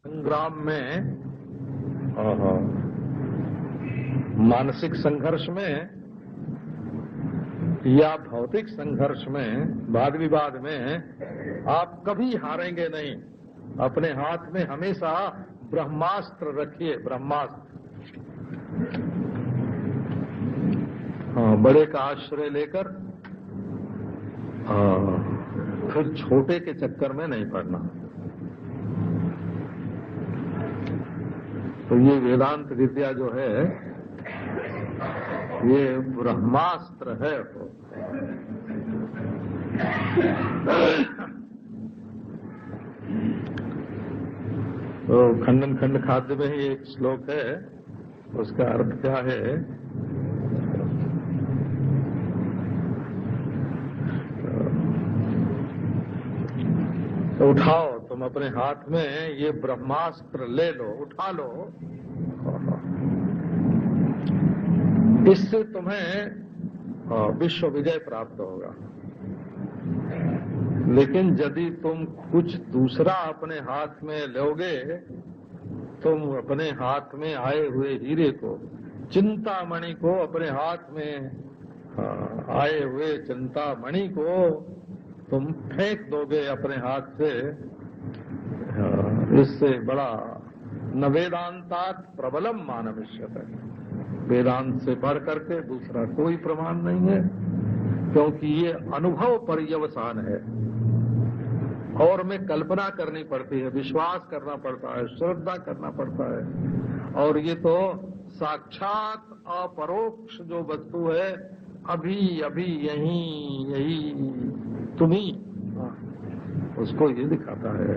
संग्राम में, मानसिक संघर्ष में या भौतिक संघर्ष में, वाद विवाद में आप कभी हारेंगे नहीं। अपने हाथ में हमेशा ब्रह्मास्त्र रखिए, ब्रह्मास्त्र। बड़े का आश्रय लेकर फिर छोटे के चक्कर में नहीं पड़ना। तो ये वेदांत विद्या जो है ये ब्रह्मास्त्र है। तो खंडन खंड खाद्य में ही एक श्लोक है, उसका अर्थ क्या है? तो उठाओ, तुम अपने हाथ में ये ब्रह्मास्त्र ले लो, उठा लो, इससे तुम्हें विश्व विजय प्राप्त होगा। लेकिन यदि तुम कुछ दूसरा अपने हाथ में लोगे, तुम अपने हाथ में आए हुए हीरे को, चिंतामणि को, अपने हाथ में आए हुए चिंतामणि को तुम फेंक दोगे अपने हाथ से। इससे बड़ा न वेदांतात प्रबलम मानविष्यत है, वेदांत से बढ़ करके दूसरा कोई प्रमाण नहीं है, क्योंकि ये अनुभव पर्यवसान है और में कल्पना करनी पड़ती है, विश्वास करना पड़ता है, श्रद्धा करना पड़ता है। और ये तो साक्षात अपरोक्ष जो वस्तु है, अभी अभी यही तुम्ही, उसको ये दिखाता है,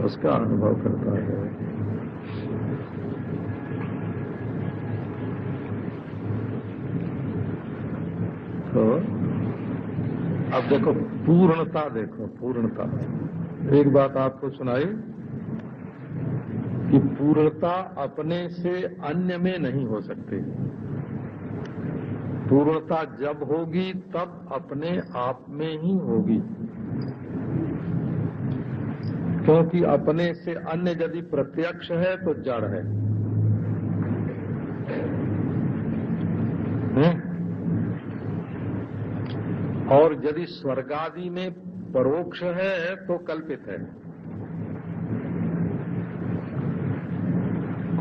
उसका अनुभव करता है। तो अब देखो पूर्णता, देखो पूर्णता। एक बात आपको सुनाई कि पूर्णता अपने से अन्य में नहीं हो सकती। पूर्णता जब होगी तब अपने आप में ही होगी, क्योंकि अपने से अन्य यदि प्रत्यक्ष है तो जड़ है। और यदि स्वर्गादि में परोक्ष है तो कल्पित है,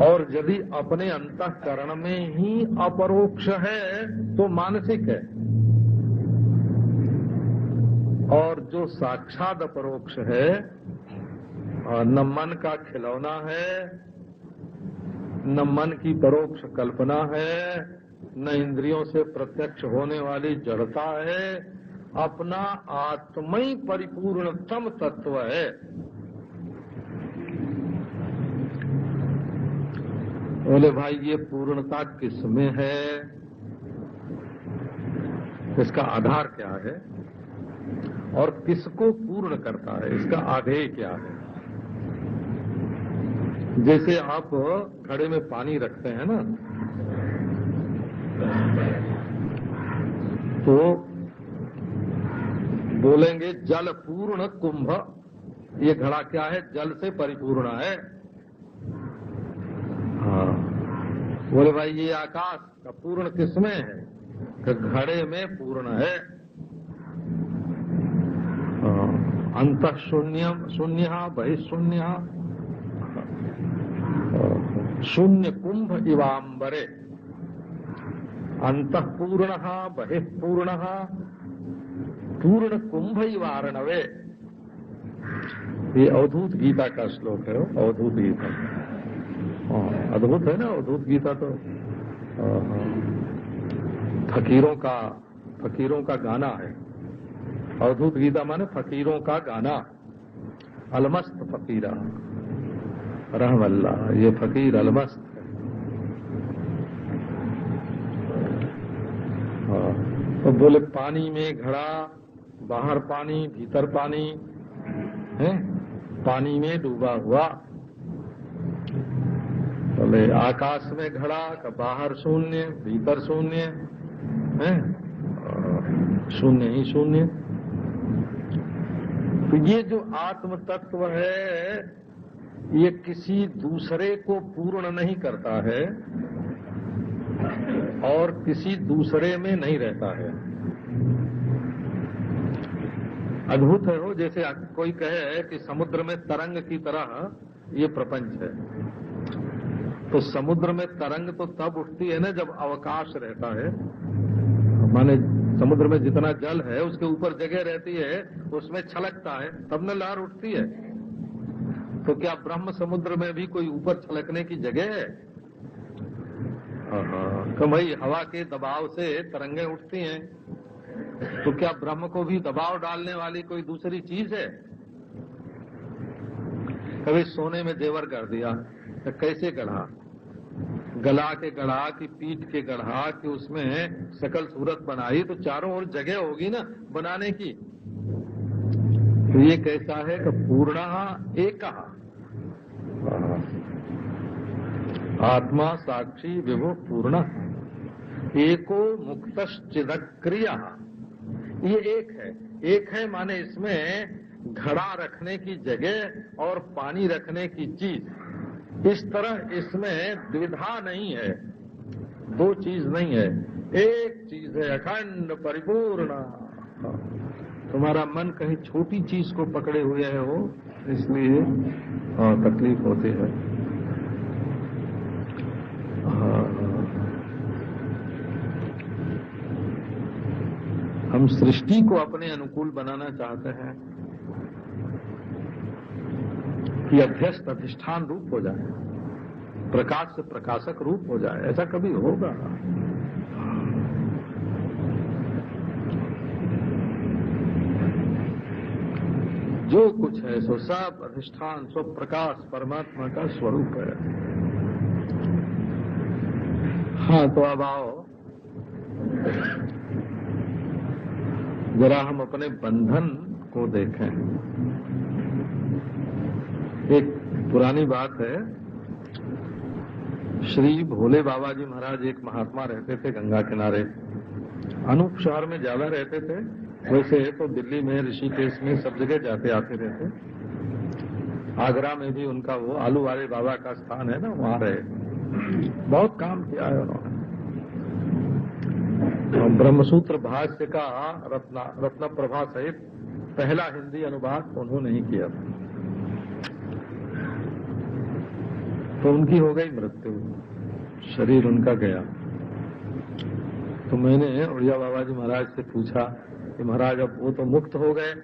और यदि अपने अंतःकरण में ही अपरोक्ष है तो मानसिक है। और जो साक्षात अपरोक्ष है, न मन का खिलौना है, न मन की परोक्ष कल्पना है, न इंद्रियों से प्रत्यक्ष होने वाली जड़ता है, अपना आत्मई परिपूर्णतम तत्व है। बोले भाई ये पूर्णता किसमें है, इसका आधार क्या है और किसको पूर्ण करता है, इसका आधेय क्या है? जैसे आप घड़े में पानी रखते हैं ना, तो बोलेंगे जल पूर्ण कुंभ, ये घड़ा क्या है? जल से परिपूर्ण है। हाँ, बोले भाई ये आकाश का पूर्ण किसमें है? घड़े में पूर्ण है। अंतः शून्यम शून्य बहिशून्य, शून्य कुंभ इवांबरे, अंतः पूर्ण बहिपूर्ण पूर्ण कुंभ इवारणवे। ये अवधूत गीता का श्लोक है, अवधूत गीता। अद्भुत है ना अवधूत गीता तो। फकीरों का गाना है अवधूत गीता, माने फकीरों का गाना। अलमस्त फकीरा रहमल्ला, ये फकीर अलमस्त है। तो बोले पानी में घड़ा, बाहर पानी भीतर पानी है, पानी में डूबा हुआ। बोले आकाश में घड़ा का बाहर शून्य भीतर शून्य है, शून्य ही शून्य। तो ये जो आत्म तत्व है ये किसी दूसरे को पूर्ण नहीं करता है और किसी दूसरे में नहीं रहता है। अद्भुत है वो, जैसे कोई कहे कि समुद्र में तरंग की तरह ये प्रपंच है, तो समुद्र में तरंग तो तब उठती है ना जब अवकाश रहता है, माने समुद्र में जितना जल है उसके ऊपर जगह रहती है, उसमें छलकता है तब न लहर उठती है। तो क्या ब्रह्म समुद्र में भी कोई ऊपर छलकने की जगह है? तो भाई हवा के दबाव से तरंगें उठती हैं, तो क्या ब्रह्म को भी दबाव डालने वाली कोई दूसरी चीज है? कभी सोने में जेवर कर दिया तो कैसे गढ़ा, गला के गढ़ा कि पीठ के गढ़ा कि उसमें सकल सूरत बनाई, तो चारों ओर जगह होगी ना बनाने की। तो ये कैसा है कि पूर्णः एकः, आत्मा साक्षी विभु पूर्ण एको मुक्तश्चिदक्रियः। ये एक है माने इसमें घड़ा रखने की जगह और पानी रखने की चीज, इस तरह इसमें द्विधा नहीं है, दो चीज नहीं है, एक चीज है अखंड परिपूर्ण। तुम्हारा मन कहीं छोटी चीज को पकड़े हुए है वो, इसलिए तकलीफ होती है। हम सृष्टि को अपने अनुकूल बनाना चाहते हैं कि अध्यस्त अधिष्ठान रूप हो जाए, प्रकाश से प्रकाशक रूप हो जाए, ऐसा कभी होगा? जो कुछ है सो सब अधिष्ठान स्व प्रकाश परमात्मा का स्वरूप है। हाँ, तो अब आओ जरा हम अपने बंधन को देखें। एक पुरानी बात है, श्री भोले बाबा जी महाराज एक महात्मा रहते थे गंगा किनारे, अनूप शहर में ज्यादा रहते थे, वैसे तो दिल्ली में ऋषिकेश में सब जगह जाते आते रहते। आगरा में भी उनका वो आलू वाले बाबा का स्थान है ना, वहां रहे, बहुत काम किया है उन्होंने। ब्रह्मसूत्र भाष्य का रत्न प्रभा सहित पहला हिंदी अनुवाद उन्होंने ही किया था। तो उनकी हो गई मृत्यु, शरीर उनका गया। तो मैंने उड़िया बाबा जी महाराज से पूछा कि महाराज अब वो तो मुक्त हो गए।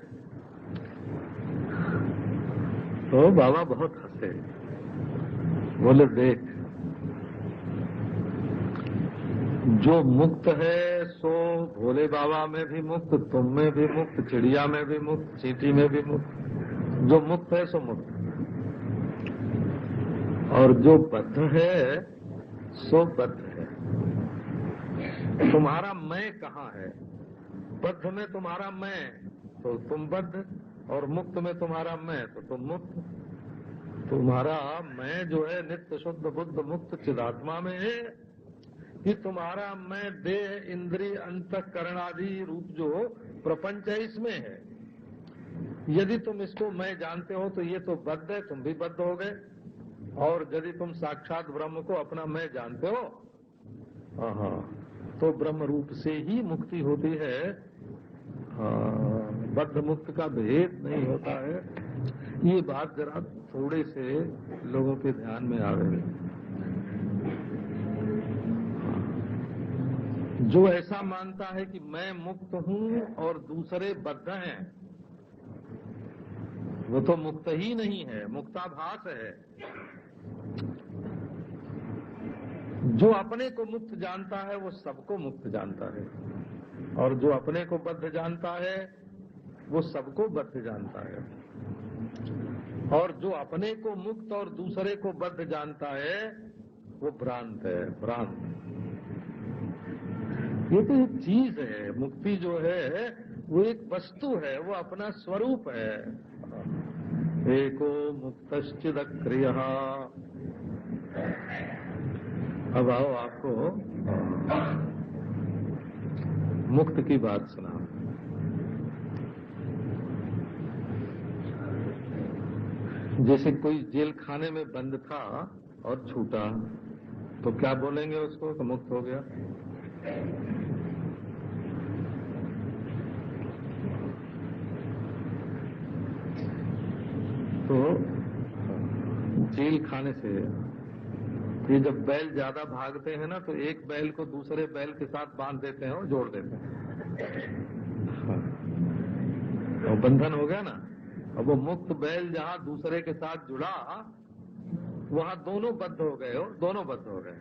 तो बाबा बहुत हंसे, बोले देख, जो मुक्त है सो भोले बाबा में भी मुक्त, तुम में भी मुक्त, चिड़िया में भी मुक्त, चींटी में भी मुक्त। जो मुक्त है सो मुक्त, और जो बद्ध है सो बद्ध है। तुम्हारा मैं कहाँ है? बद्ध में तुम्हारा मैं तो तुम बद्ध, और मुक्त में तुम्हारा मैं तो तुम मुक्त। तुम्हारा मैं जो है नित्य शुद्ध बुद्ध मुक्त चिदात्मा में है, कि तुम्हारा मैं देह इंद्रिय अंतःकरण आदि रूप जो प्रपंच है इसमें है। यदि तुम इसको मैं जानते हो तो ये तो बद्ध है, तुम भी बद्ध हो गए। और यदि तुम साक्षात ब्रह्म को अपना मैं जानते हो तो ब्रह्म रूप से ही मुक्ति होती है। बद्ध मुक्त का भेद नहीं होता है। ये बात जरा थोड़े से लोगों के ध्यान में आवे। जो ऐसा मानता है कि मैं मुक्त हूँ और दूसरे बद्ध हैं, वो तो मुक्त ही नहीं है, मुक्ताभास है। जो अपने को मुक्त जानता है वो सबको मुक्त जानता है, और जो अपने को बद्ध जानता है वो सबको बद्ध जानता है। और जो अपने को मुक्त और दूसरे को बद्ध जानता है वो भ्रांत है, भ्रांत। ये तो एक चीज है, मुक्ति जो है वो एक वस्तु है, वो अपना स्वरूप है। एको मुक्तश्चिदक्रियः। अब आओ आपको मुक्त की बात सुना। जैसे कोई जेल खाने में बंद था और छूटा, तो क्या बोलेंगे उसको कि मुक्त हो गया? तो जेल खाने से ये जब बैल ज्यादा भागते हैं ना, तो एक बैल को दूसरे बैल के साथ बांध देते हैं और जोड़ देते हैं, तो बंधन हो गया ना। अब वो मुक्त बैल जहां दूसरे के साथ जुड़ा, वहां दोनों बद्ध हो गए हो, दोनों बद्ध हो गए।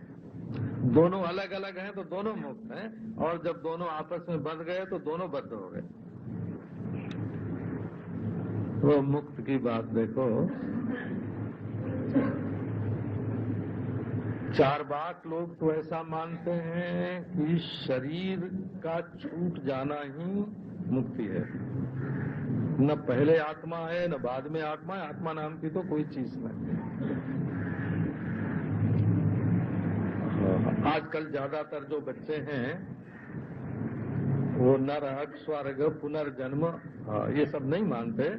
दोनों अलग अलग हैं तो दोनों मुक्त हैं, और जब दोनों आपस में बंध गए तो दोनों बद्ध हो गए। वो मुक्त की बात देखो। चार्वाक लोग तो ऐसा मानते हैं कि शरीर का छूट जाना ही मुक्ति है, न पहले आत्मा है न बाद में आत्मा है, आत्मा नाम की तो कोई चीज नहीं। आजकल ज्यादातर जो बच्चे हैं वो नरक स्वर्ग पुनर्जन्म ये सब नहीं मानते,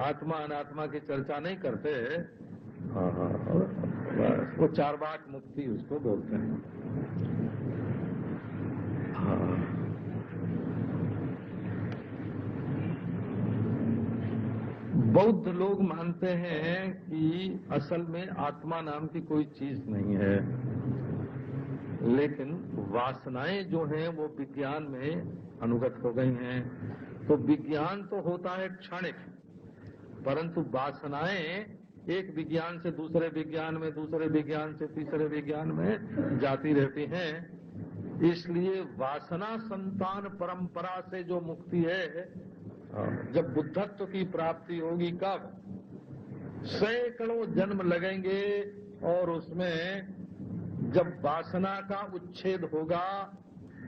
आत्मा अनात्मा की चर्चा नहीं करते, वो चार्वाक मुक्ति उसको बोलते हैं। बौद्ध लोग मानते हैं कि असल में आत्मा नाम की कोई चीज नहीं है, लेकिन वासनाएं जो हैं वो विज्ञान में अनुगत हो गई हैं। तो विज्ञान तो होता है क्षणिक, परंतु वासनाएं एक विज्ञान से दूसरे विज्ञान में, दूसरे विज्ञान से तीसरे विज्ञान में जाती रहती हैं। इसलिए वासना संतान परंपरा से जो मुक्ति है, जब बुद्धत्व की प्राप्ति होगी, कब? सैकड़ों जन्म लगेंगे, और उसमें जब वासना का उच्छेद होगा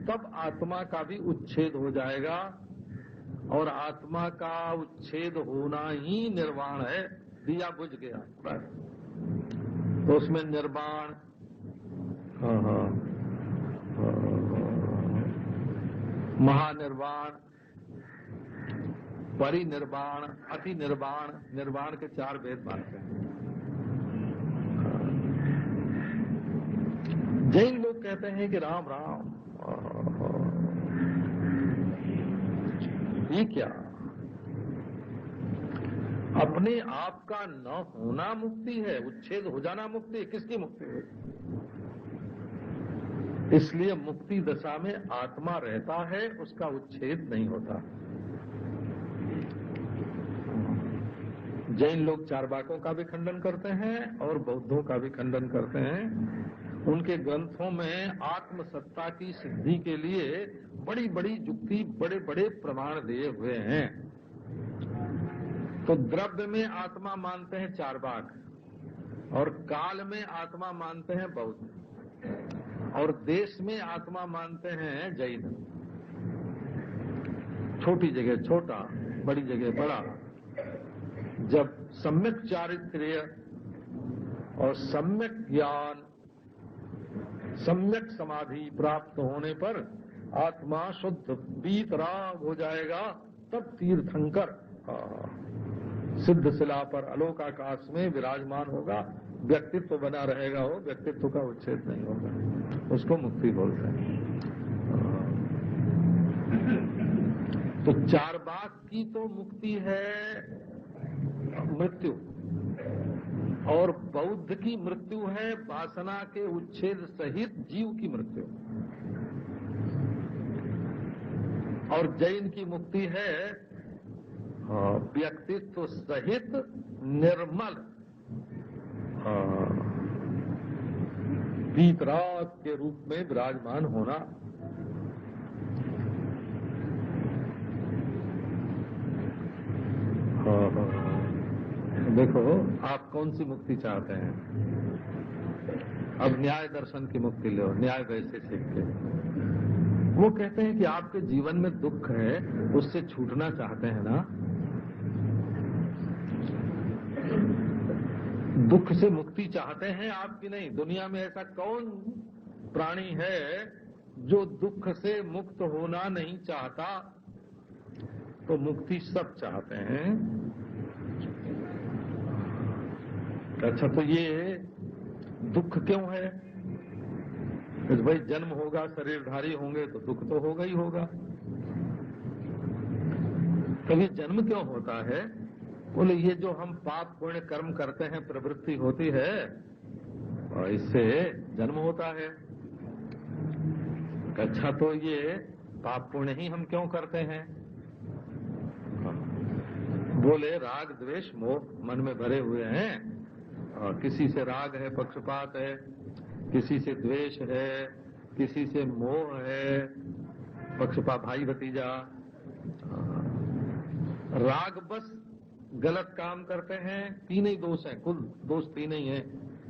तब आत्मा का भी उच्छेद हो जाएगा, और आत्मा का उच्छेद होना ही निर्वाण है। दिया बुझ गया बस, तो उसमें निर्वाण, महानिर्वाण, परिनिर्वाण, अति निर्वाण, निर्वाण के 4 भेद मानते हैं। जैन लोग कहते हैं कि राम राम, ये क्या? अपने आप का न होना मुक्ति है, उच्छेद हो जाना मुक्ति है। किसकी मुक्ति है? इसलिए मुक्ति दशा में आत्मा रहता है, उसका उच्छेद नहीं होता। जैन लोग चार्वाकों का भी खंडन करते हैं और बौद्धों का भी खंडन करते हैं। उनके ग्रंथों में आत्मसत्ता की सिद्धि के लिए बड़ी बड़ी युक्ति, बड़े बड़े प्रमाण दिए हुए हैं। तो द्रव्य में आत्मा मानते हैं चार्वाक, और काल में आत्मा मानते हैं बौद्ध, और देश में आत्मा मानते हैं जैन। छोटी जगह छोटा, बड़ी जगह बड़ा। जब सम्यक चारित्र्य और सम्यक ज्ञान, सम्यक समाधि प्राप्त होने पर आत्मा शुद्ध वीतराग हो जाएगा, तब तीर्थंकर सिद्ध शिला पर अलोक आकाश में विराजमान होगा, व्यक्तित्व बना रहेगा, हो व्यक्तित्व का उच्छेद नहीं होगा, उसको मुक्ति बोलते हैं। तो चार्वाक की तो मुक्ति है मृत्यु, और बौद्ध की मृत्यु है वासना के उच्छेद सहित जीव की मृत्यु, और जैन की मुक्ति है व्यक्तित्व सहित निर्मल वीतराग के रूप में विराजमान होना। देखो आप कौन सी मुक्ति चाहते हैं? अब न्याय दर्शन की मुक्ति लो, न्याय वैशेषिक के। वो कहते हैं कि आपके जीवन में दुख है, उससे छूटना चाहते हैं ना, दुख से मुक्ति चाहते हैं आपकी नहीं। दुनिया में ऐसा कौन प्राणी है जो दुख से मुक्त होना नहीं चाहता? तो मुक्ति सब चाहते हैं, अच्छा, तो ये दुख क्यों है? तो भाई जन्म होगा, शरीरधारी होंगे तो दुख तो होगा ही होगा। तो ये जन्म क्यों होता है? बोले ये जो हम पाप पुण्य कर्म करते हैं, प्रवृत्ति होती है और इससे जन्म होता है। अच्छा, तो ये पाप पुण्य ही हम क्यों करते हैं? बोले राग द्वेष मोह मन में भरे हुए हैं, और किसी से राग है, पक्षपात है, किसी से द्वेष है, किसी से मोह है, पक्षपात, भाई भतीजा। राग बस गलत काम करते हैं, तीन ही दोष हैं, कुल दोष तीन ही हैं।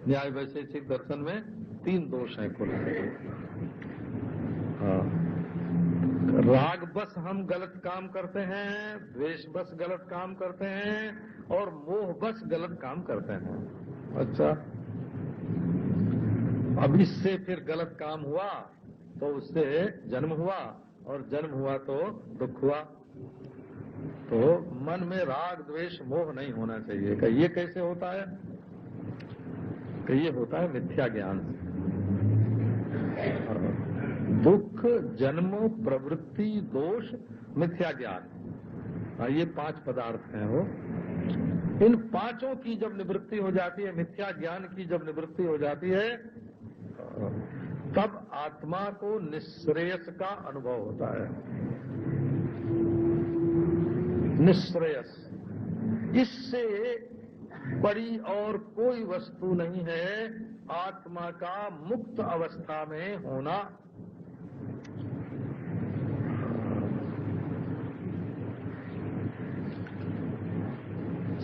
न्याय वैशेषिक दर्शन में 3 दोष हैं कुल। राग बस हम गलत काम करते हैं, द्वेष बस गलत काम करते हैं, और मोह बस गलत काम करते हैं। अच्छा, अब इससे फिर गलत काम हुआ तो उससे जन्म हुआ, और जन्म हुआ तो दुख हुआ। तो मन में राग द्वेष मोह नहीं होना चाहिए। कि ये कैसे होता है? कि ये होता है मिथ्या ज्ञान से। दुख, जन्म, प्रवृत्ति, दोष, मिथ्या ज्ञान, ये 5 पदार्थ हैं। वो इन 5 की जब निवृत्ति हो जाती है, मिथ्या ज्ञान की जब निवृत्ति हो जाती है, तब आत्मा को निःश्रेयस का अनुभव होता है। निःश्रेयस, इससे बड़ी और कोई वस्तु नहीं है आत्मा का मुक्त अवस्था में होना।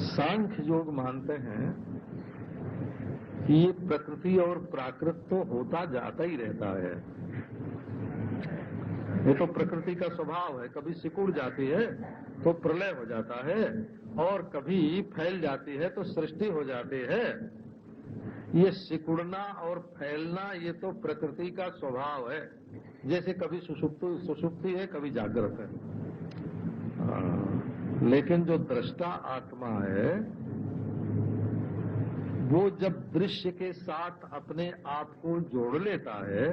सांख्य योग मानते हैं कि ये प्रकृति और प्राकृत तो होता जाता ही रहता है। ये तो प्रकृति का स्वभाव है, कभी सिकुड़ जाती है तो प्रलय हो जाता है, और कभी फैल जाती है तो सृष्टि हो जाती है। ये सिकुड़ना और फैलना ये तो प्रकृति का स्वभाव है। जैसे कभी सुषुप्ति है, कभी जागृत है। लेकिन जो दृष्टा आत्मा है, वो जब दृश्य के साथ अपने आप को जोड़ लेता है,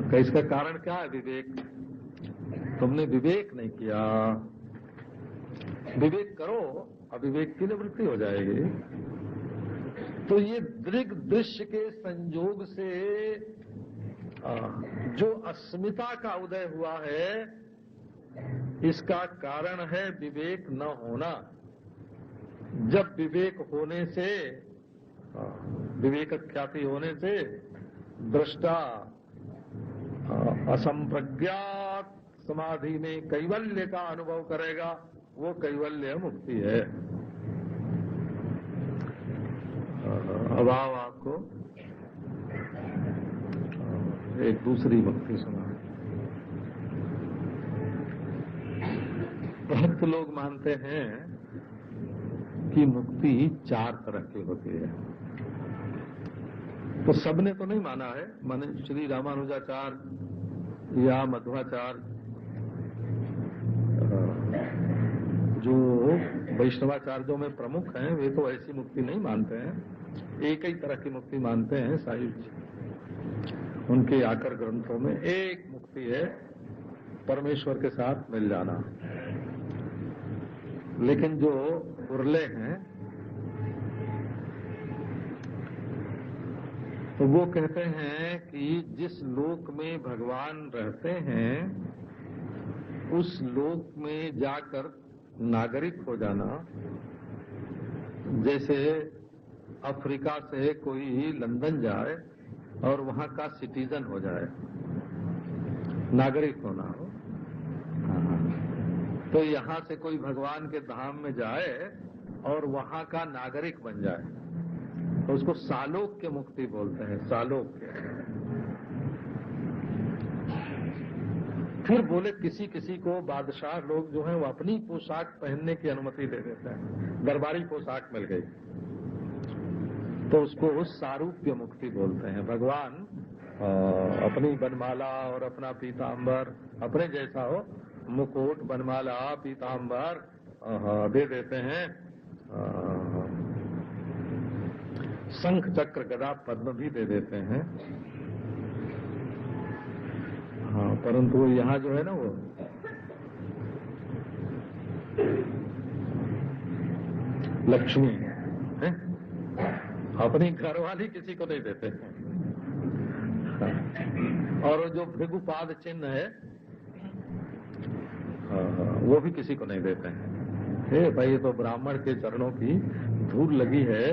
तो इसका कारण क्या है? विवेक। तुमने विवेक नहीं किया। विवेक करो, अविवेक की निवृत्ति हो जाएगी। तो ये दृग दृश्य के संयोग से जो अस्मिता का उदय हुआ है, इसका कारण है विवेक न होना। जब विवेक होने से, विवेक ख्याति होने से दृष्टा असंप्रज्ञात समाधि में कैवल्य का अनुभव करेगा, वो कैवल्य मुक्ति है। अब आओ आपको एक दूसरी मुक्ति सुना। बहुत लोग मानते हैं कि मुक्ति 4 तरह की होती है। तो सबने तो नहीं माना है, माने श्री रामानुजाचार्य या मध्वाचार्य, जो वैष्णवाचार्यों में प्रमुख हैं, वे तो ऐसी मुक्ति नहीं मानते हैं। एक ही तरह की मुक्ति मानते हैं साहिब। उनके आकर ग्रंथों में एक मुक्ति है, परमेश्वर के साथ मिल जाना। लेकिन जो उर्ले हैं, तो वो कहते हैं कि जिस लोक में भगवान रहते हैं, उस लोक में जाकर नागरिक हो जाना। जैसे अफ्रीका से कोई लंदन जाए और वहां का सिटीजन हो जाए, नागरिक होना हो। तो यहां से कोई भगवान के धाम में जाए और वहां का नागरिक बन जाए, तो उसको सालोक्य मुक्ति बोलते हैं। सालोक्य। फिर बोले किसी किसी को बादशाह लोग जो हैं वो अपनी पोशाक पहनने की अनुमति दे देते हैं, दरबारी पोशाक मिल गई, तो उसको सारूप्य मुक्ति बोलते हैं। भगवान अपनी बनमाला और अपना पीताम्बर, अपने जैसा हो मुकुट, बनमाला, पीताम्बर दे देते हैं शंख चक्र गदा पद्म भी दे देते हैं। हाँ, परंतु वो यहाँ जो है ना, वो लक्ष्मी है, अपनी घरवाली किसी को नहीं देते हैं। और जो भृगुपाद चिन्ह है वो भी किसी को नहीं देते हैं। भाई, ये तो ब्राह्मण के चरणों की धूल लगी है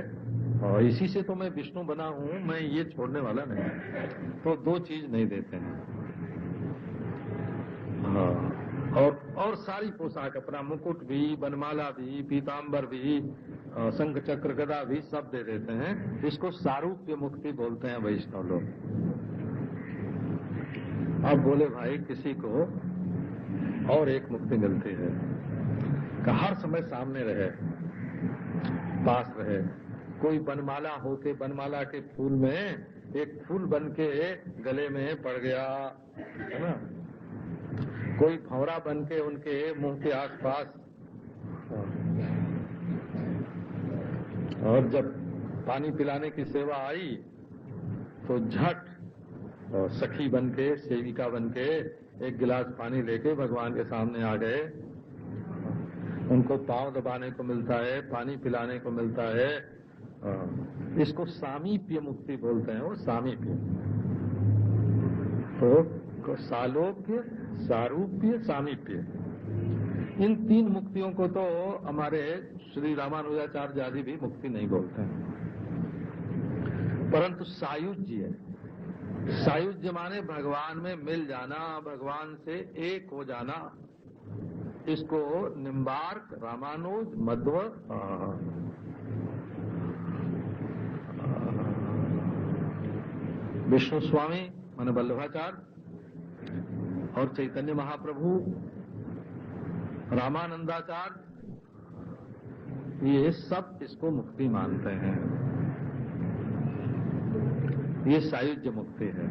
और इसी से तो मैं विष्णु बना हूं, मैं ये छोड़ने वाला नहीं। तो दो चीज नहीं देते हैं। और सारी पोशाक, अपना मुकुट भी, बनमाला भी, पीताम्बर भी, शंख चक्र गदा भी सब दे देते हैं। इसको सारूप्य मुक्ति बोलते हैं वैष्णव लोग। अब बोले भाई, किसी को और एक मुक्ति मिलती है कि हर समय सामने रहे, पास रहे। कोई बनमाला होके, बनमाला के फूल में एक फूल बन के गले में पड़ गया, है ना, कोई भंवरा बन के उनके मुंह के आसपास, और जब पानी पिलाने की सेवा आई तो झट और सखी बन के, सेविका बन के एक गिलास पानी लेके भगवान के सामने आ गए। उनको पांव दबाने को मिलता है, पानी पिलाने को मिलता है। इसको सामीप्य मुक्ति बोलते हैं। वो सामीप्य, तो सालोक्य, सारूप्य, सामीप्य, इन तीन मुक्तियों को तो हमारे श्री रामानुजाचार्य आदि भी मुक्ति नहीं बोलते हैं। परंतु सायुज्य, सायुज्य माने भगवान में मिल जाना, भगवान से एक हो जाना। इसको निम्बार्क, रामानुज, मध्व, विष्णु स्वामी माने वल्लभाचार्य और चैतन्य महाप्रभु, रामानंदाचार्य, ये सब इसको मुक्ति मानते हैं। ये सायुज्य मुक्ति है।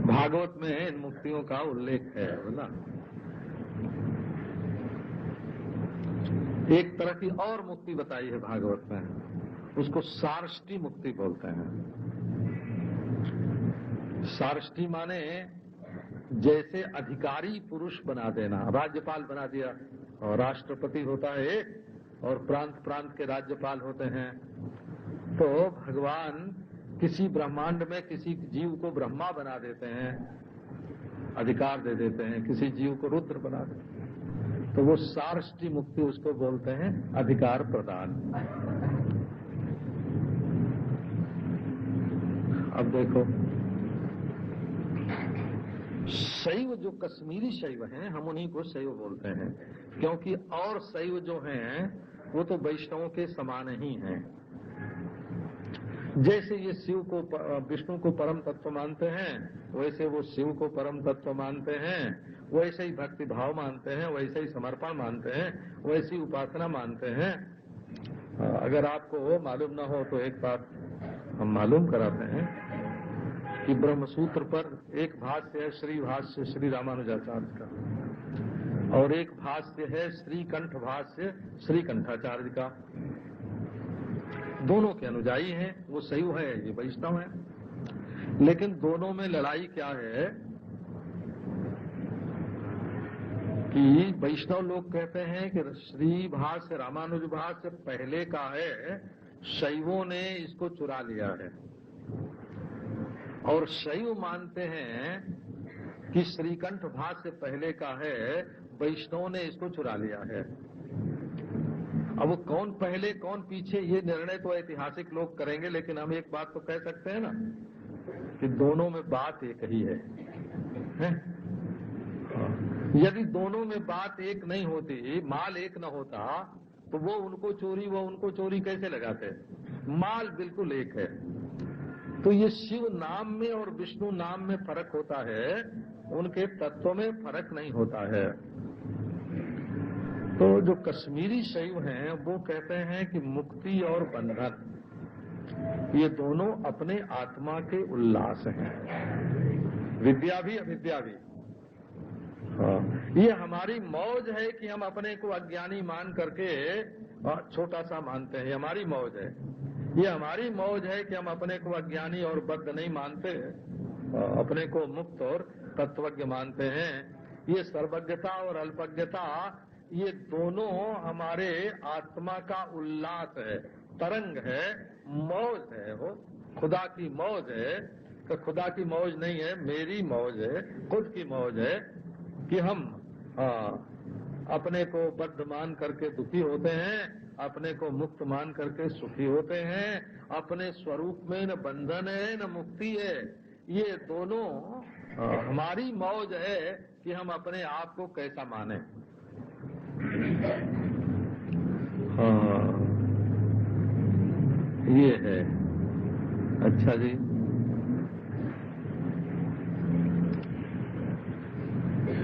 भागवत में इन मुक्तियों का उल्लेख है, बोला। एक तरह की और मुक्ति बताई है भागवत में, उसको सारष्टी मुक्ति बोलते हैं। सारष्टी माने जैसे अधिकारी पुरुष बना देना, राज्यपाल बना दिया, और राष्ट्रपति होता है एक और प्रांत प्रांत के राज्यपाल होते हैं। तो भगवान किसी ब्रह्मांड में किसी जीव को ब्रह्मा बना देते हैं, अधिकार दे देते हैं, किसी जीव को रुद्र बना देते हैं। तो वो सारष्टी मुक्ति उसको बोलते हैं, अधिकार प्रदान। अब देखो, शैव जो कश्मीरी शैव हैं, हम उन्हीं को शैव बोलते हैं, क्योंकि और शैव जो हैं वो तो वैष्णवों के समान ही हैं। जैसे ये शिव को, विष्णु को परम तत्व मानते हैं, वैसे वो शिव को परम तत्व मानते हैं, वैसे ही भक्ति भाव मानते हैं, वैसे ही समर्पण मानते हैं, वैसी उपासना मानते हैं। अगर आपको मालूम न हो तो एक बात हम मालूम कराते हैं कि ब्रह्मसूत्र पर एक भाष्य है श्री भाष्य श्री रामानुजाचार्य का, और एक भाष्य है श्रीकंठ भाष्य श्री कंठाचार्य का। दोनों के अनुयायी हैं, वो शैव है, ये वैष्णव है। लेकिन दोनों में लड़ाई क्या है कि वैष्णव लोग कहते हैं कि श्री भाष्य रामानुज भाष्य पहले का है, शैवों ने इसको चुरा लिया है। और शैव मानते हैं कि श्रीकंठ भाष्य पहले का है, वैष्णव ने इसको चुरा लिया है। अब वो कौन पहले कौन पीछे, ये निर्णय तो ऐतिहासिक लोग करेंगे, लेकिन हम एक बात तो कह सकते हैं ना कि दोनों में बात एक ही है? यदि दोनों में बात एक नहीं होती, माल एक न होता, तो वो उनको चोरी कैसे लगाते? माल बिल्कुल एक है। तो ये शिव नाम में और विष्णु नाम में फर्क होता है, उनके तत्व में फर्क नहीं होता है। तो जो कश्मीरी शैव हैं वो कहते हैं कि मुक्ति और बंधन ये दोनों अपने आत्मा के उल्लास हैं, विद्या भी अविद्या भी। ये हमारी मौज है कि हम अपने को अज्ञानी मान करके छोटा सा मानते हैं, ये हमारी मौज है। ये हमारी मौज है कि हम अपने को अज्ञानी और बद्ध नहीं मानते, अपने को मुक्त और तत्वज्ञ मानते हैं। ये सर्वज्ञता और अल्पज्ञता, ये दोनों हमारे आत्मा का उल्लास है, तरंग है, मौज है। वो खुदा की मौज है। तो खुदा की मौज नहीं है, मेरी मौज है, खुद की मौज है कि हम अपने को बद्ध मान करके दुखी होते हैं, अपने को मुक्त मान करके सुखी होते हैं। अपने स्वरूप में न बंधन है न मुक्ति है। ये दोनों हमारी मौज है कि हम अपने आप को कैसा माने। ये है। अच्छा जी,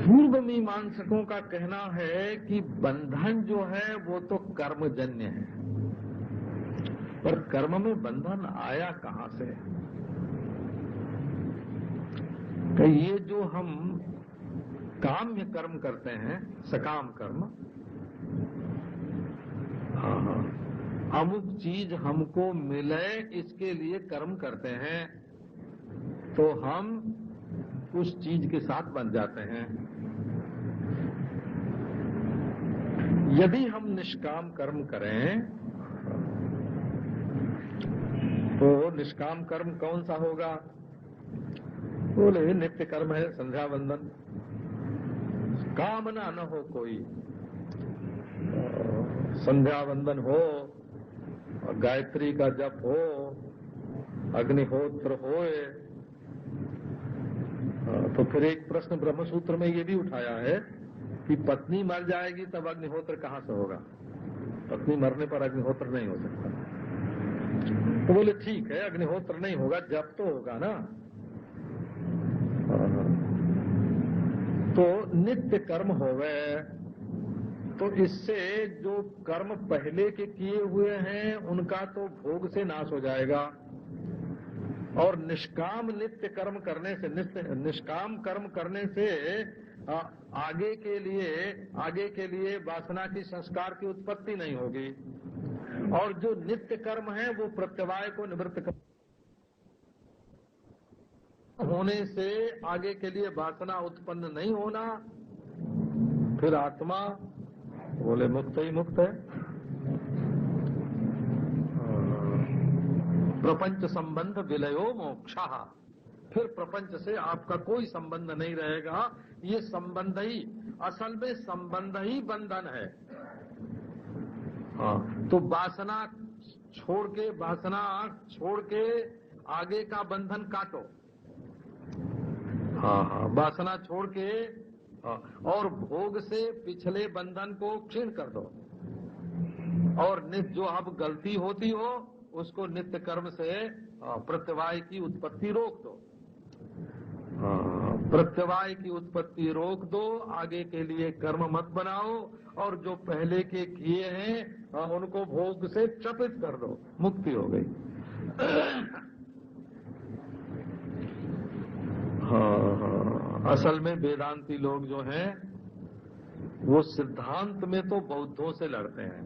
पूर्व मीमांसकों का कहना है कि बंधन जो है वो तो कर्मजन्य है, पर कर्म में बंधन आया कहां से? कि ये जो हम काम्य कर्म करते हैं, सकाम कर्म, अमुक चीज हमको मिले इसके लिए कर्म करते हैं, तो हम उस चीज के साथ बन जाते हैं। यदि हम निष्काम कर्म करें तो निष्काम कर्म कौन सा होगा? बोले नित्य कर्म है, संध्या वंदन, कामना न हो कोई, संध्या वंदन हो, गायत्री का जप हो, अग्निहोत्र होए। तो फिर एक प्रश्न ब्रह्मसूत्र में ये भी उठाया है कि पत्नी मर जाएगी तब अग्निहोत्र कहां से होगा? पत्नी मरने पर अग्निहोत्र नहीं हो सकता। तो बोले ठीक है, अग्निहोत्र नहीं होगा, जप तो होगा ना। तो नित्य कर्म होवे, तो इससे जो कर्म पहले के किए हुए हैं उनका तो भोग से नाश हो जाएगा, और निष्काम नित्य कर्म करने से, निष्काम कर्म करने से आगे के लिए वासना की, संस्कार की उत्पत्ति नहीं होगी। और जो नित्य कर्म है वो प्रत्यवाय को निवृत्त कर होने से आगे के लिए वासना उत्पन्न नहीं होना। फिर आत्मा बोले मुक्त ही मुक्त है। प्रपंच संबंध विलयो मोक्षा, फिर प्रपंच से आपका कोई संबंध नहीं रहेगा। ये संबंध ही, असल में संबंध ही बंधन है। तो वासना छोड़ के आगे का बंधन काटो। वासना छोड़ के और भोग से पिछले बंधन को क्षीण कर दो, और जो अब गलती होती हो उसको नित्य कर्म से प्रत्यवाय की उत्पत्ति रोक दो। प्रत्यवाय की उत्पत्ति रोक दो, आगे के लिए कर्म मत बनाओ, और जो पहले के किए हैं उनको भोग से चपित कर दो, मुक्ति हो गई। असल में वेदांती लोग जो हैं वो सिद्धांत में तो बौद्धों से लड़ते हैं,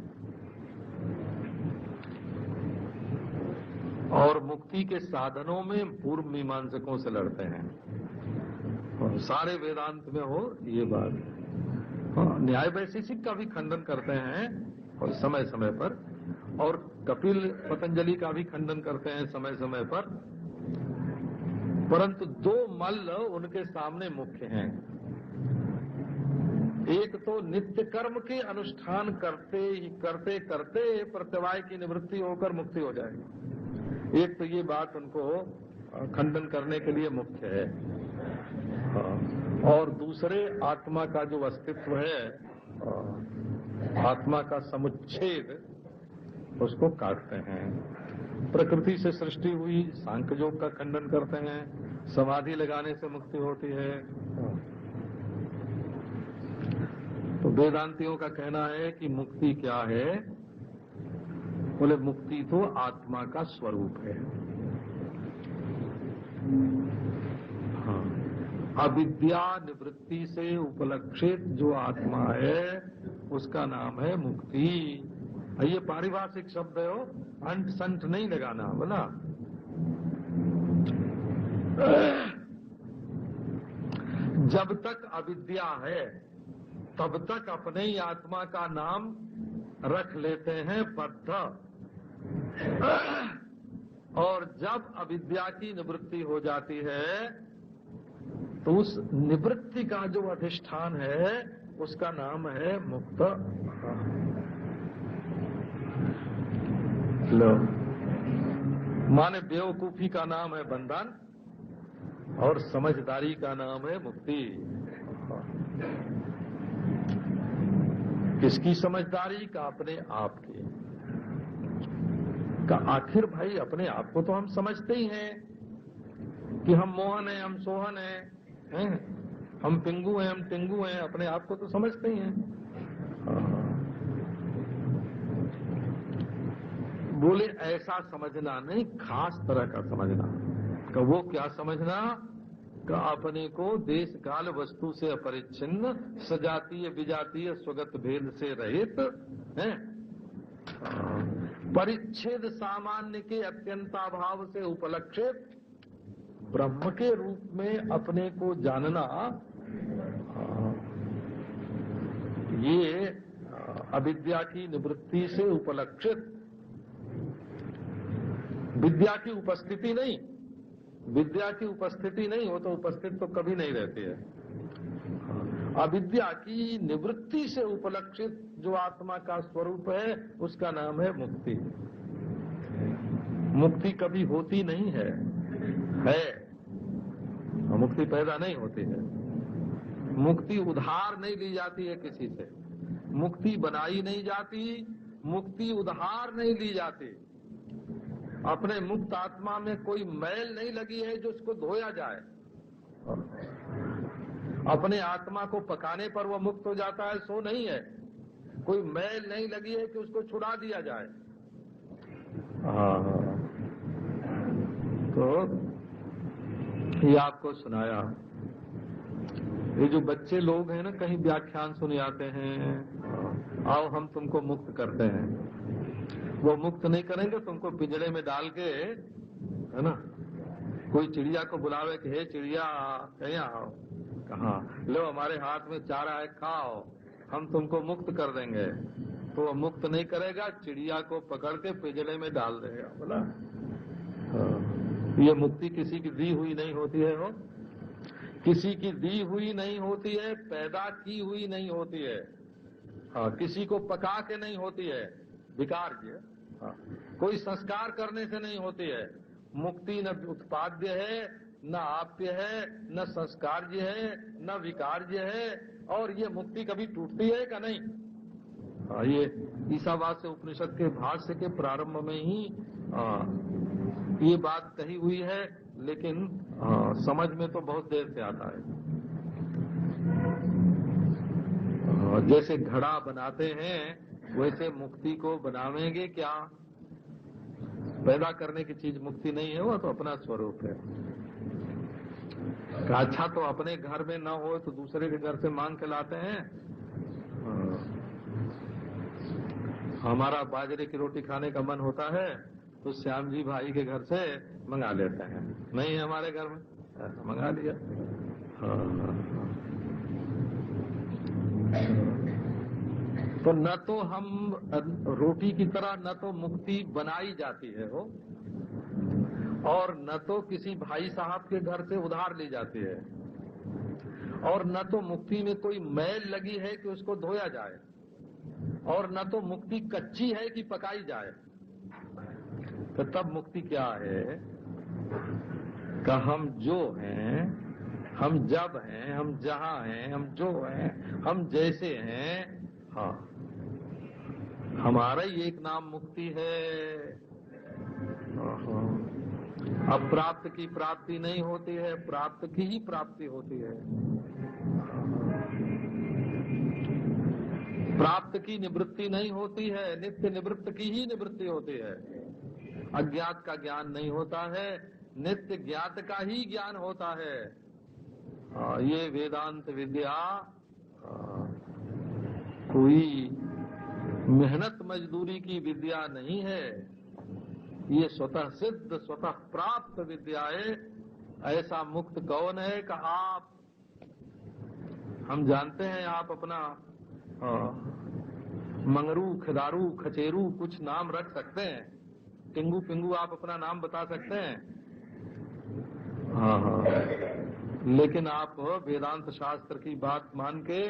और मुक्ति के साधनों में पूर्व मीमांसकों से लड़ते हैं। और सारे वेदांत में हो ये बात। न्याय वैशेषिक का भी खंडन करते हैं और समय समय पर, और कपिल पतंजलि का भी खंडन करते हैं समय समय पर, परंतु दो मल्ल उनके सामने मुख्य हैं। एक तो नित्य कर्म के अनुष्ठान करते करते प्रत्यवाय की निवृत्ति होकर मुक्ति हो जाएगी। एक तो ये बात उनको खंडन करने के लिए मुख्य है। और दूसरे आत्मा का जो अस्तित्व है, आत्मा का समुच्छेद, उसको काटते हैं। प्रकृति से सृष्टि हुई सांख्य योग का खंडन करते हैं, समाधि लगाने से मुक्ति होती है। तो वेदांतियों का कहना है कि मुक्ति क्या है? बोले मुक्ति तो आत्मा का स्वरूप है। अविद्या निवृत्ति से उपलक्षित जो आत्मा है उसका नाम है मुक्ति। ये पारिभाषिक शब्द है, हो अंट संट नहीं लगाना बोला। जब तक अविद्या है तब तक अपने ही आत्मा का नाम रख लेते हैं बद्ध, और जब अविद्या की निवृत्ति हो जाती है तो उस निवृत्ति का जो अधिष्ठान है उसका नाम है मुक्त। लो, माने बेवकूफी का नाम है बंधन और समझदारी का नाम है मुक्ति। किसकी समझदारी का? अपने आप की। का आखिर भाई अपने आप को तो हम समझते ही हैं कि हम मोहन हैं, हम सोहन हैं, हम पिंगू हैं, हम टिंगू हैं, अपने आप को तो समझते ही हैं। बोले ऐसा समझना नहीं, खास तरह का समझना। का वो क्या समझना? का अपने को देश काल वस्तु से अपरिच्छिन्न, सजातीय विजातीय स्वगत भेद से रहित है, परिच्छेद सामान्य के अत्यंताभाव से उपलक्षित ब्रह्म के रूप में अपने को जानना, ये अविद्या की निवृत्ति से उपलक्षित, विद्या की उपस्थिति नहीं, विद्या की उपस्थिति नहीं हो तो उपस्थित तो कभी नहीं रहती है। अविद्या की निवृत्ति से उपलक्षित जो आत्मा का स्वरूप है उसका नाम है मुक्ति। मुक्ति कभी होती नहीं है, मुक्ति पैदा नहीं होती है। मुक्ति उधार नहीं ली जाती है किसी से, मुक्ति बनाई नहीं जाती, मुक्ति उधार नहीं ली जाती। अपने मुक्त आत्मा में कोई मैल नहीं लगी है जो उसको धोया जाए। अपने आत्मा को पकाने पर वो मुक्त हो जाता है, सो नहीं है। कोई मैल नहीं लगी है कि उसको छुड़ा दिया जाए। तो ये आपको सुनाया। ये जो बच्चे लोग हैं ना, कहीं व्याख्यान सुन आते हैं, आओ हम तुमको मुक्त करते हैं, वो मुक्त नहीं करेंगे। तुमको पिंजड़े में डाल के, है ना, कोई चिड़िया को बुलावे कि हे चिड़िया कहीं आओ, कहाँ लो हमारे हाथ में चारा है खाओ, हम तुमको मुक्त कर देंगे, तो वो मुक्त नहीं करेगा, चिड़िया को पकड़ के पिंजड़े में डाल देगा। बोला ये मुक्ति किसी की दी हुई नहीं होती है, हो किसी की दी हुई नहीं होती है, पैदा की हुई नहीं होती है, किसी को पका के नहीं होती है, विकार्य, कोई संस्कार करने से नहीं होती है। मुक्ति न उत्पाद्य है, न आप्य है, न संस्कार्य है, न विकार्य है, और ये मुक्ति कभी टूटती है का नहीं। ये ईसावास्य उपनिषद के भाष्य के प्रारंभ में ही ये बात कही हुई है, लेकिन समझ में तो बहुत देर से आता है। जैसे घड़ा बनाते हैं वैसे मुक्ति को बनावेंगे क्या? पैदा करने की चीज मुक्ति नहीं है, वो तो अपना स्वरूप है। अच्छा तो अपने घर में न हो तो दूसरे के घर से मांग के लाते हैं। हमारा बाजरे की रोटी खाने का मन होता है तो श्याम जी भाई के घर से मंगा लेते हैं, नहीं है हमारे घर में, मंगा लिया। तो न तो हम रोटी की तरह न तो मुक्ति बनाई जाती है हो, और न तो किसी भाई साहब के घर से उधार ली जाती है, और न तो मुक्ति में कोई मैल लगी है कि उसको धोया जाए, और न तो मुक्ति कच्ची है कि पकाई जाए। तो तब मुक्ति क्या है? कि हम जो हैं, हम जब हैं, हम जहां हैं, हम जो हैं, हम जैसे हैं, हाँ, हमारा ही एक नाम मुक्ति है। अब प्राप्त की प्राप्ति नहीं होती है, प्राप्त की ही प्राप्ति होती है। प्राप्त की निवृत्ति नहीं होती है, नित्य निवृत्त की ही निवृत्ति होती है। अज्ञात का ज्ञान नहीं होता है, नित्य ज्ञात का ही ज्ञान होता है। ये वेदांत विद्या कोई मेहनत मजदूरी की विद्या नहीं है, ये स्वतः सिद्ध स्वतः प्राप्त विद्या है। ऐसा मुक्त कौन है कि आप, हम जानते हैं आप अपना मंगरू, खिदारू, खचेरू कुछ नाम रख सकते हैं, टिंगू पिंगू आप अपना नाम बता सकते हैं। हाँ, लेकिन आप वेदांत शास्त्र की बात मान के,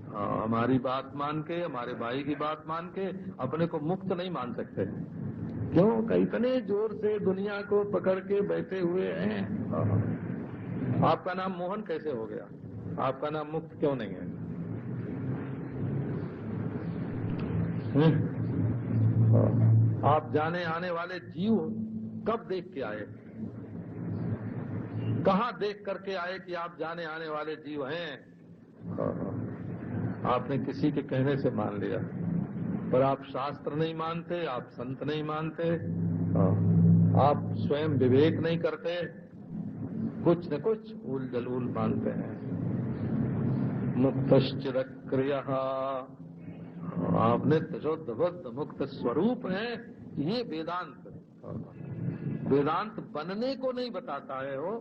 हमारी बात मान के, हमारे भाई की बात मान के अपने को मुक्त नहीं मान सकते। क्यों? इतने जोर से दुनिया को पकड़ के बैठे हुए हैं। आपका नाम मोहन कैसे हो गया? आपका नाम मुक्त क्यों नहीं है? आप जाने आने वाले जीव कब देख के आए? कहाँ देख करके आए कि आप जाने आने वाले जीव हैं? आपने किसी के कहने से मान लिया, पर आप शास्त्र नहीं मानते, आप संत नहीं मानते, आप स्वयं विवेक नहीं करते, कुछ न कुछ उल जलूल मानते हैं। मुक्तश्चिदक्रियः, आप नित्य शुद्ध बुद्ध मुक्त स्वरूप है। ये वेदांत, वेदांत बनने को नहीं बताता है, हो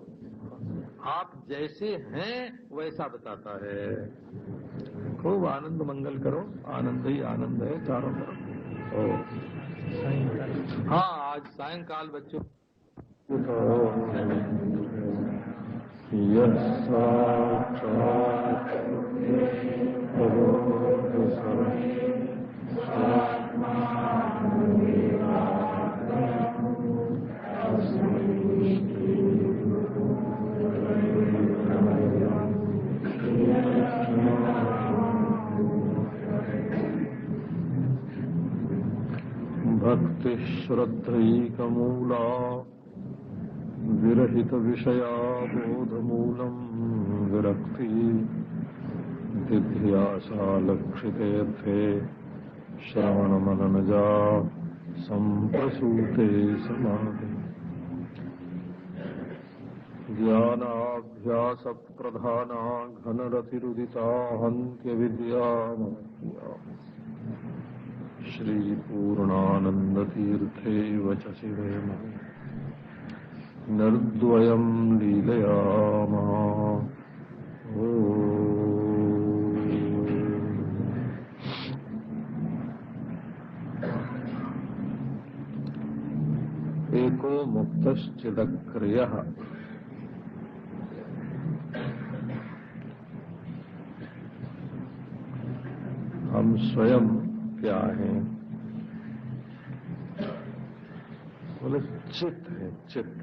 आप जैसे हैं वैसा बताता है। खूब आनंद मंगल करो, आनंद ही आनंद है चारों तरफ। हाँ, आज सायंकाल बच्चों भक्ति श्रद्धैकमूला विरहित विषया बोधमूलम विरक्ति दिध्यासा लक्षितेऽर्थे श्रवण मननजा संप्रसूते समाधि ज्ञानाभ्यास प्रधाना घनरतिरुदिता हन्त्य विद्या श्री पूर्णानंद तीर्थे वचसि वेम निर्द्वयम् लीलयामः। एको मुक्तश्चिदक्रियः, हम स्वयं क्या है? बोले चित्त है, चित्त।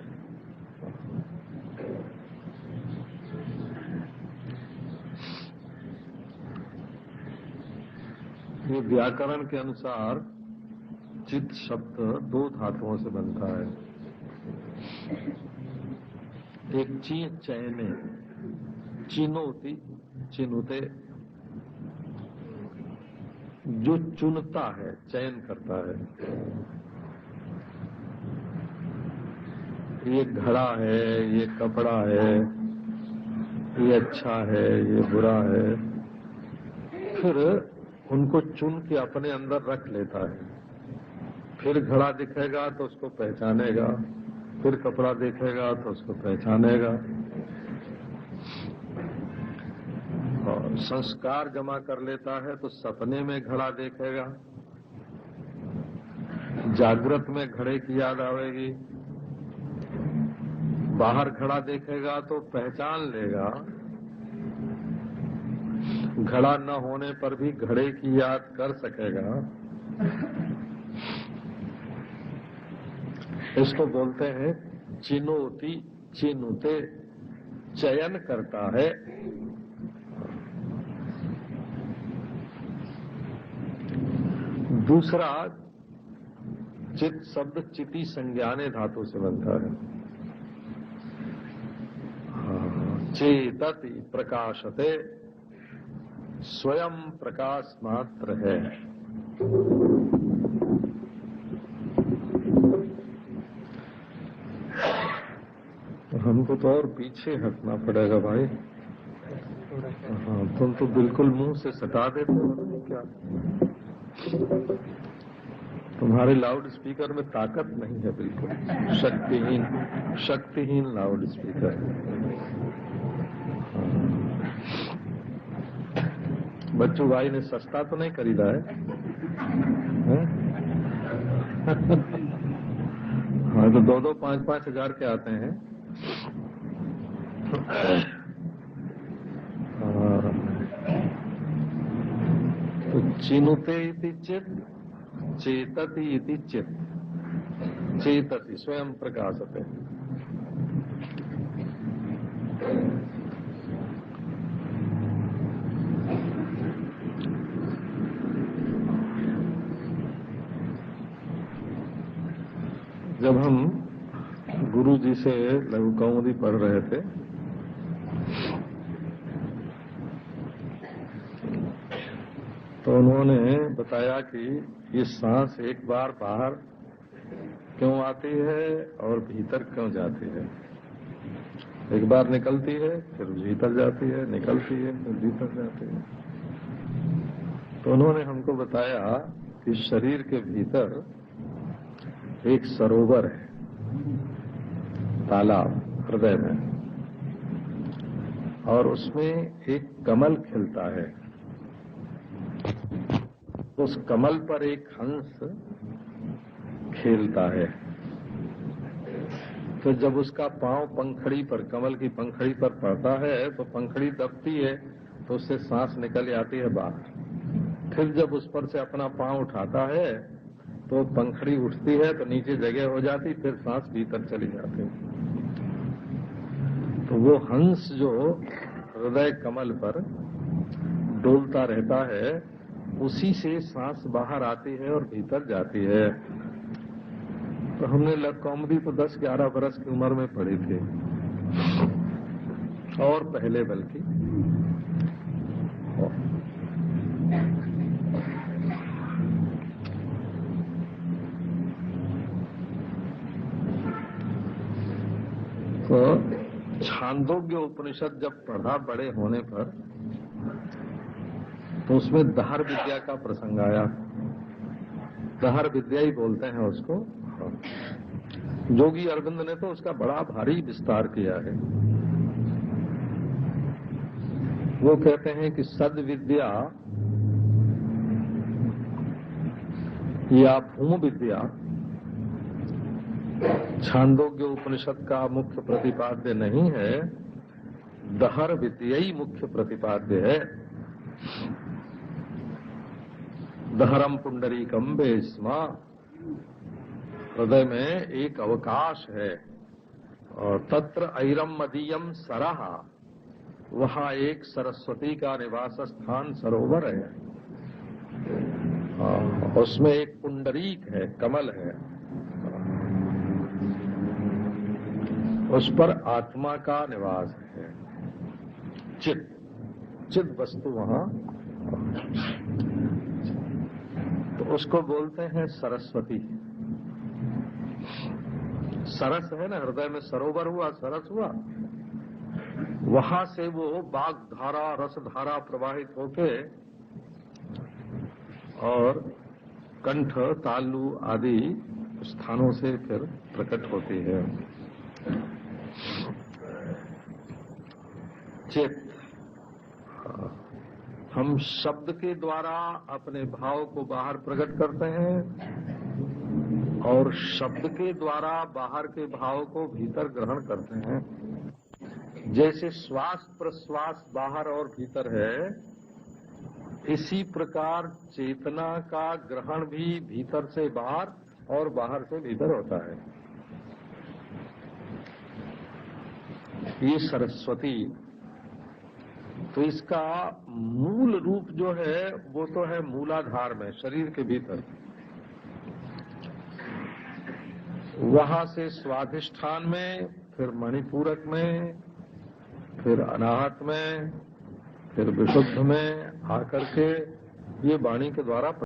ये व्याकरण के अनुसार चित्त शब्द दो धातुओं से बनता है। एक ची चयने, चिनोती, चिनुते, जो चुनता है, चयन करता है। ये घड़ा है, ये कपड़ा है, ये अच्छा है, ये बुरा है, फिर उनको चुन के अपने अंदर रख लेता है। फिर घड़ा दिखेगा तो उसको पहचानेगा, फिर कपड़ा देखेगा तो उसको पहचानेगा, और संस्कार जमा कर लेता है तो सपने में घड़ा देखेगा, जागृत में घड़े की याद आवेगी, बाहर घड़ा देखेगा तो पहचान लेगा, घड़ा न होने पर भी घड़े की याद कर सकेगा। इसको बोलते हैं चिनोती, चिनुते, चयन करता है। दूसरा चित्त शब्द चिति संज्ञाने धातु से बनता है। चेतति प्रकाशते, स्वयं प्रकाश मात्र है। हमको तो और पीछे हटना पड़ेगा भाई। हाँ, तुम तो बिल्कुल मुंह से सटा देते हो क्या? तुम्हारे लाउड स्पीकर में ताकत नहीं है, बिल्कुल शक्तिहीन लाउड स्पीकर। बच्चू भाई ने सस्ता तो नहीं खरीदा है? हाँ, तो 2-2, 5-5 हजार के आते हैं। तो चिनुते इति चित्, चेतति इति चित्। चेतति स्वयं प्रकाशते। जब हम गुरु जी से लघु कौमुदी पढ़ रहे थे, तो उन्होंने बताया कि ये सांस एक बार बाहर क्यों आती है और भीतर क्यों जाती है। एक बार निकलती है, फिर भीतर जाती है, निकलती है, फिर भीतर जाती है। तो उन्होंने हमको बताया कि शरीर के भीतर एक सरोवर है, तालाब हृदय में, और उसमें एक कमल खिलता है। उस कमल पर एक हंस खेलता है। तो जब उसका पांव पंखड़ी पर, कमल की पंखड़ी पर पड़ता है, तो पंखड़ी दबती है, तो उससे सांस निकल आती है बाहर। फिर जब उस पर से अपना पांव उठाता है, तो पंखड़ी उठती है, तो नीचे जगह हो जाती, फिर सांस भीतर चली जाती। तो वो हंस जो हृदय कमल पर डोलता रहता है, उसी से सांस बाहर आती है और भीतर जाती है। तो हमने लघु कौमुदी तो 10-11 बरस की उम्र में पढ़ी थी, और पहले बल्कि। तो छांदोग्य उपनिषद जब पढ़ा बड़े होने पर, तो उसमें दहर विद्या का प्रसंग आया। दहर विद्या ही बोलते हैं उसको। जोगी अरविंद ने तो उसका बड़ा भारी विस्तार किया है। वो कहते हैं कि सद विद्या या भूम विद्या छांदोग्य उपनिषद का मुख्य प्रतिपाद्य नहीं है, दहर विद्या ही मुख्य प्रतिपाद्य है। दहरम पुंडरीकम बेस्मा, हृदय में एक अवकाश है, और तत्र ऐरम मदीयम सरहा, वहां एक सरस्वती का निवास स्थान सरोवर है। उसमें एक पुंडरीक है, कमल है, उस पर आत्मा का निवास है, चित वस्तु वहां, तो उसको बोलते हैं सरस्वती। सरस है ना, हृदय में सरोवर हुआ, सरस हुआ, वहां से वो बाग धारा, रस धारा प्रवाहित होके और कंठ, तालु आदि स्थानों से फिर प्रकट होती है। चित्त, हम शब्द के द्वारा अपने भाव को बाहर प्रकट करते हैं, और शब्द के द्वारा बाहर के भाव को भीतर ग्रहण करते हैं। जैसे श्वास प्रश्वास बाहर और भीतर है, इसी प्रकार चेतना का ग्रहण भी भीतर से बाहर और बाहर से भीतर होता है। ये सरस्वती, तो इसका मूल रूप जो है वो तो है मूलाधार में, शरीर के भीतर। वहां से स्वाधिष्ठान में, फिर मणिपूरक में, फिर अनाहत में, फिर विशुद्ध में आकर के ये वाणी के द्वारा